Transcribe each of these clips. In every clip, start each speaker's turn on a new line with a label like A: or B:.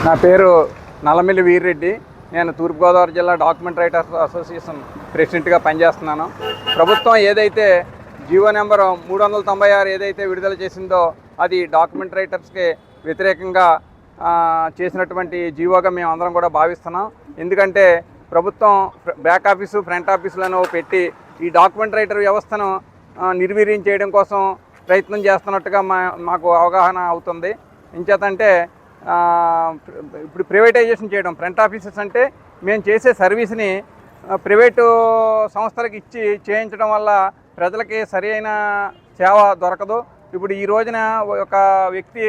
A: నా పేరు నల్లమిల్లి వీర్రెడ్డి. నేను తూర్పుగోదావరి జిల్లా డాక్యుమెంట్ రైటర్స్ అసోసియేషన్ ప్రెసిడెంట్గా పనిచేస్తున్నాను. ప్రభుత్వం ఏదైతే జీవో నెంబర్ 396 ఏదైతే విడుదల చేసిందో అది డాక్యుమెంట్ రైటర్స్కి వ్యతిరేకంగా చేసినటువంటి జీవోగా మేము అందరం కూడా భావిస్తున్నాం. ఎందుకంటే ప్రభుత్వం బ్యాక్ ఆఫీసు ఫ్రంట్ ఆఫీసులను పెట్టి ఈ డాక్యుమెంట్ రైటర్ వ్యవస్థను నిర్వీర్యం చేయడం కోసం ప్రయత్నం చేస్తున్నట్టుగా మాకు అవగాహన అవుతుంది. ఇంచేతంటే ఇప్పుడు ప్రైవేటైజేషన్ చేయడం, ఫ్రంట్ ఆఫీసెస్ అంటే మేము చేసే సర్వీస్ని ప్రైవేటు సంస్థలకు ఇచ్చి చేయించడం వల్ల ప్రజలకి సరి అయిన సేవ దొరకదు. ఇప్పుడు ఈ రోజున ఒక వ్యక్తి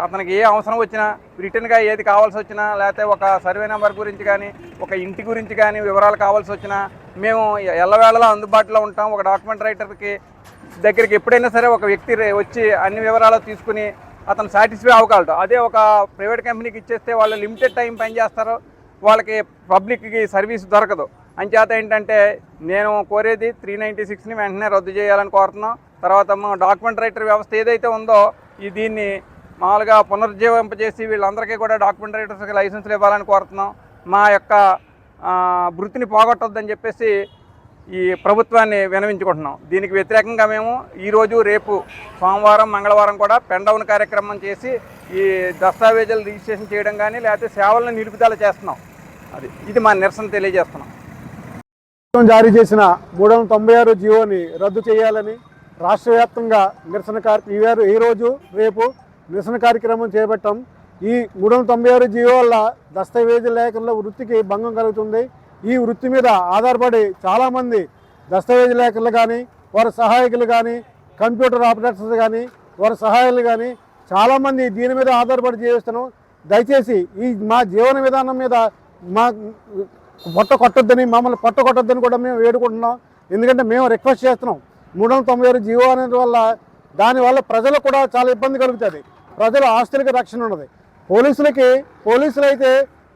A: అతనికి ఏ అవసరం వచ్చినా రిటర్న్గా ఏది కావాల్సి వచ్చినా, లేకపోతే ఒక సర్వే నెంబర్ గురించి కానీ ఒక ఇంటి గురించి కానీ వివరాలు కావాల్సి వచ్చినా మేము ఎల్లవేళలా అందుబాటులో ఉంటాం. ఒక డాక్యుమెంట్ రైటర్కి దగ్గరికి ఎప్పుడైనా సరే ఒక వ్యక్తి వచ్చి అన్ని వివరాలు తీసుకుని అతను సాటిస్ఫై అవ్వగలడు. అదే ఒక ప్రైవేట్ కంపెనీకి ఇచ్చేస్తే వాళ్ళు లిమిటెడ్ టైం పనిచేస్తారు, వాళ్ళకి పబ్లిక్కి సర్వీస్ దొరకదు. అంచేత ఏంటంటే నేను కోరేది 396ని వెంటనే రద్దు చేయాలని కోరుతున్నాం. తర్వాత డాక్యుమెంట్ రైటర్ వ్యవస్థ ఏదైతే ఉందో దీన్ని మామూలుగా పునరుజ్జీవింపజేసి వీళ్ళందరికీ కూడా డాక్యుమెంట్ రైటర్స్కి లైసెన్సులు ఇవ్వాలని కోరుతున్నాం. మా యొక్క వృత్తిని పోగొట్టొద్దని చెప్పేసి ఈ ప్రభుత్వాన్ని విన్నవించుకుంటున్నాం. దీనికి వ్యతిరేకంగా మేము ఈరోజు రేపు సోమవారం మంగళవారం కూడా పెండౌన్ కార్యక్రమం చేసి ఈ దస్తావేజులు రిజిస్ట్రేషన్ చేయడం కానీ లేకపోతే సేవలను నిలుపుదల చేస్తున్నాం. ఇది మా నిరసన తెలియజేస్తున్నాం.
B: జారీ చేసిన 396 జీవోని రద్దు చేయాలని రాష్ట్ర వ్యాప్తంగా నిరసన ఈరోజు రేపు నిరసన కార్యక్రమం చేపట్టాం. ఈ 396 జీవో వల్ల దస్తావేజీ లేఖల వృత్తికి భంగం కలుగుతుంది. ఈ వృత్తి మీద ఆధారపడి చాలామంది దస్తావేజీ లేఖలు కానీ వారి సహాయకులు కానీ కంప్యూటర్ ఆపరేటర్స్ కానీ వారి సహాయాలు కానీ చాలామంది దీని మీద ఆధారపడి జీవిస్తున్నాం. దయచేసి మా జీవన విధానం మీద మమ్మల్ని పొట్ట కొట్టొద్దని కూడా మేము వేడుకుంటున్నాం. ఎందుకంటే మేము రిక్వెస్ట్ చేస్తున్నాం. 396 జీవో అనేది వల్ల దానివల్ల ప్రజలకు కూడా చాలా ఇబ్బంది కలుగుతుంది. ప్రజల ఆస్తులకి రక్షణ ఉన్నది. పోలీసులు అయితే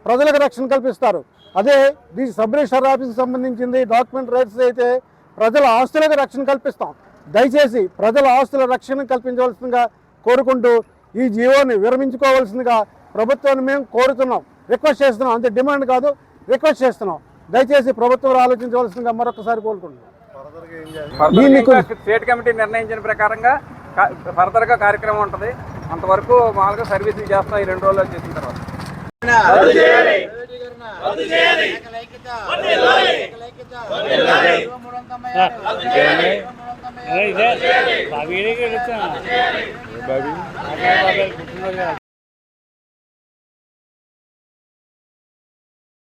B: ప్రజలకు రక్షణ కల్పిస్తారు. అదే సబ్ రిజిస్టర్ ఆఫీస్కి సంబంధించింది డాక్యుమెంట్ రైట్స్ అయితే ప్రజల ఆస్తులకు రక్షణ కల్పిస్తాం. దయచేసి ప్రజల ఆస్తుల రక్షణ కల్పించవలసిందిగా కోరుకుంటూ ఈ జీవోని విరమించుకోవాల్సిందిగా ప్రభుత్వాన్ని మేము కోరుతున్నాం, రిక్వెస్ట్ చేస్తున్నాం. అంతే, డిమాండ్ కాదు, రిక్వెస్ట్ చేస్తున్నాం. దయచేసి ప్రభుత్వం ఆలోచించవలసిందిగా మరొకసారి కోరుకుంటున్నాం.
A: స్టేట్ కమిటీ నిర్ణయించిన ప్రకారంగా ఫర్దర్గా కార్యక్రమం ఉంటుంది. అంతవరకు మామూలుగా సర్వీసింగ్ చేస్తాం. ఈ 2 రోజులు చేసిన తర్వాత